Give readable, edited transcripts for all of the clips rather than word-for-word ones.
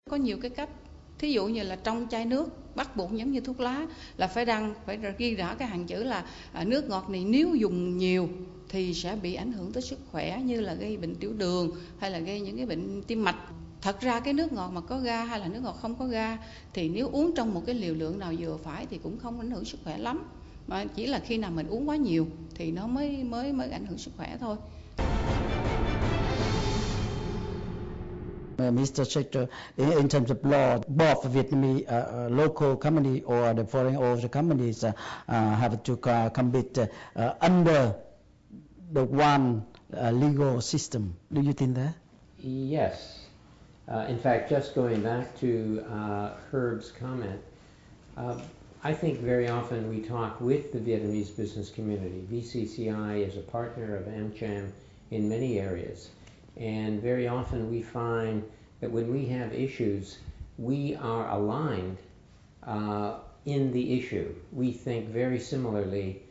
Có nhiều cái cách, thí dụ như là trong chai nước bắt buộc giống như thuốc lá là phải ghi rõ cái hàng chữ là nước ngọt này nếu dùng nhiều thì sẽ bị ảnh hưởng tới sức khỏe, như là gây bệnh tiểu đường hay là gây những cái bệnh tim mạch. Thật ra cái nước ngọt mà có ga hay là nước ngọt không có ga thì nếu uống trong một cái liều lượng nào vừa phải thì cũng không ảnh hưởng sức khỏe lắm, mà chỉ là khi nào mình uống quá nhiều thì nó mới ảnh hưởng sức khỏe thôi. Mr. Secretary, in terms of law, both Vietnamese local company or the foreign oil companies have to compete under the one legal system. Do you think that? Yes. In fact, just going back to Herb's comment, I think very often we talk with the Vietnamese business community. VCCI is a partner of AmCham in many areas. And very often we find that when we have issues, we are aligned in the issue. We think very similarly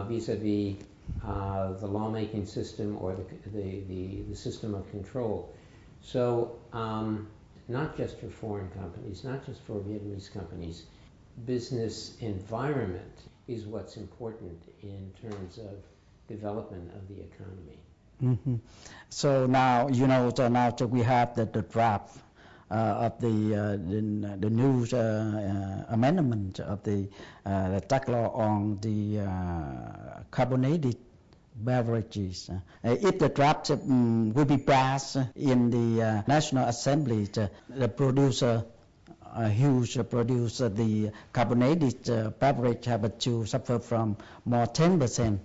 vis-a-vis the lawmaking system or the system of control. So not just for foreign companies, not just for Vietnamese companies, business environment is what's important in terms of development of the economy. Mm-hmm. So now, now we have the draft of the new amendment of the tax law on the carbonated beverages. If the draft will be passed in the National Assembly, the producer, huge producer, the carbonated beverage have to suffer from more 10%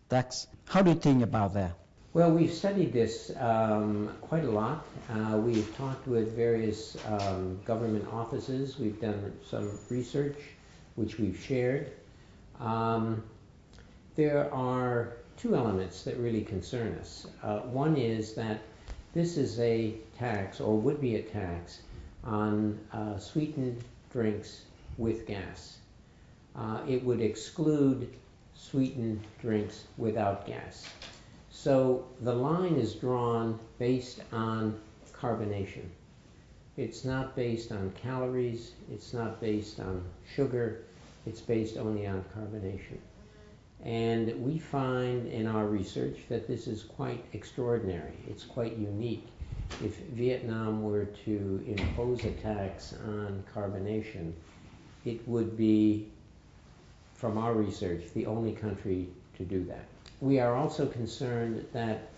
tax. How do you think about that? Well, we've studied this quite a lot. We've talked with various government offices. We've done some research, which we've shared. There are two elements that really concern us. One is that this is a tax, or would be a tax, on sweetened drinks with gas. It would exclude sweetened drinks without gas. So the line is drawn based on carbonation. It's not based on calories, it's not based on sugar, it's based only on carbonation. And we find in our research that this is quite extraordinary, it's quite unique. If Vietnam were to impose a tax on carbonation, it would be, from our research, the only country to do that. We are also concerned that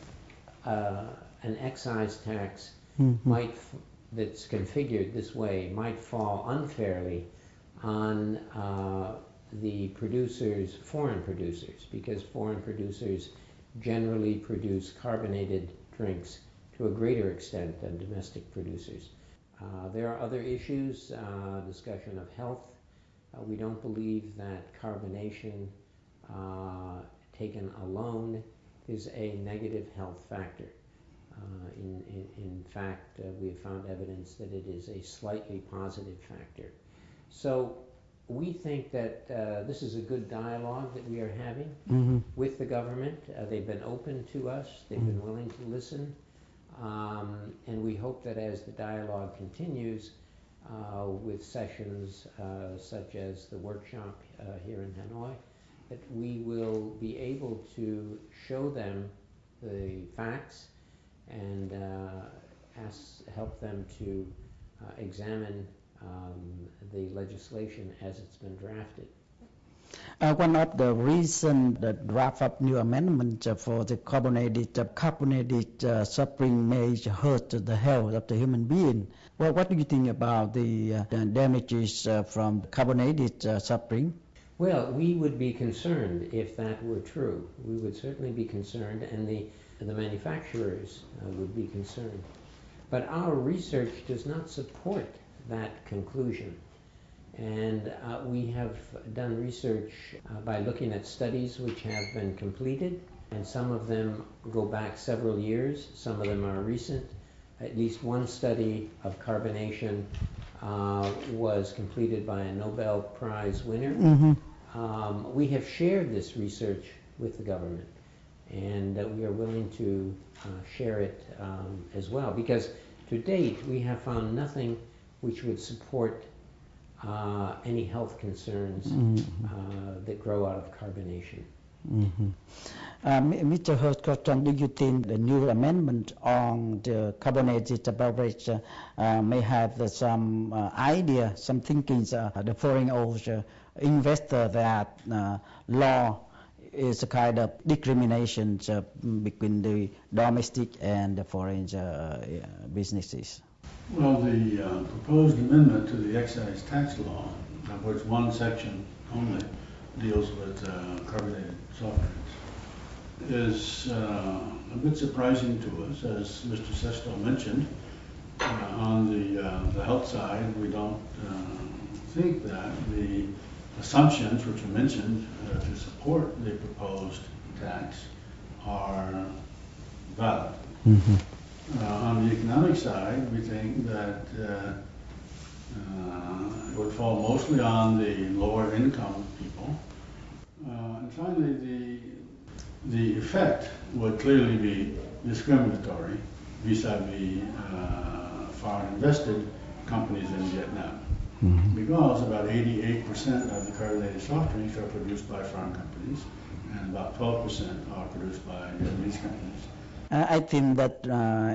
an excise tax that's configured this way might fall unfairly on the producers, foreign producers, because foreign producers generally produce carbonated drinks to a greater extent than domestic producers. There are other issues, discussion of health. We don't believe that carbonation taken alone is a negative health factor. In fact, we have found evidence that it is a slightly positive factor. So we think that this is a good dialogue that we are having with the government. They've been open to us, they've been willing to listen, and we hope that as the dialogue continues with sessions such as the workshop here in Hanoi, that we will be able to show them the facts and help them to examine the legislation as it's been drafted. One of the reasons the draft of new amendment for the carbonated soft drink may hurt the health of the human being. Well, what do you think about the damages from carbonated soft drink? Well, we would be concerned if that were true. We would certainly be concerned, and the manufacturers would be concerned. But our research does not support that conclusion. And we have done research by looking at studies which have been completed, and some of them go back several years, some of them are recent. At least one study of carbonation was completed by a Nobel Prize winner. We have shared this research with the government, and we are willing to share it as well, because to date we have found nothing which would support any health concerns that grow out of carbonation. Mr. Hurst, do you think the new amendment on the carbonated beverage may have some idea, some thinking, the foreign investor that law is a kind of discrimination between the domestic and the foreign businesses? Well, the proposed amendment to the excise tax law, of which one section only deals with carbonated soft drinks, is a bit surprising to us. As Mr. Sesto mentioned, on the health side, we don't think that the assumptions which were mentioned to support the proposed tax are valid. On the economic side, we think that it would fall mostly on the lower income people. And finally, the effect would clearly be discriminatory vis-a-vis foreign invested companies in Vietnam. Because about 88% of the carbonated soft drinks are produced by foreign companies and about 12% are produced by Vietnamese companies. I think that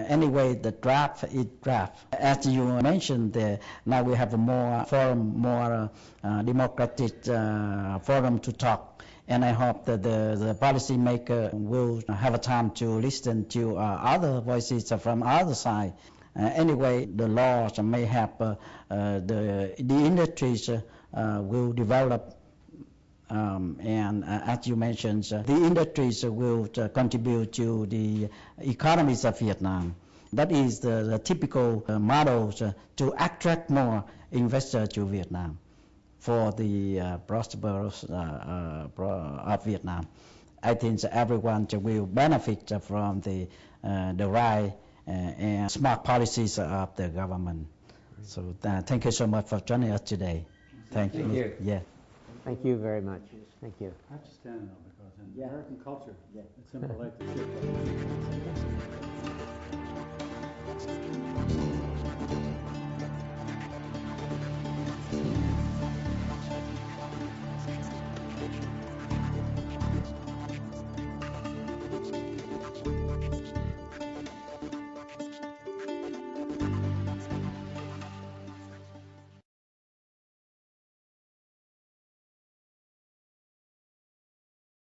anyway, the draft is draft. As you mentioned, now we have a more forum, more democratic forum to talk. And I hope that the policymaker will have a time to listen to other voices from other side. Anyway, the laws may have the industries will develop. And as you mentioned, the industries will contribute to the economies of Vietnam. That is the typical model to attract more investors to Vietnam for the prosperous of Vietnam. I think everyone will benefit from the right and smart policies of the government. So thank you so much for joining us today. Thank you. Yeah. Thank you very much. Thank you. I have to stand now because in American culture, it's impolite to sit.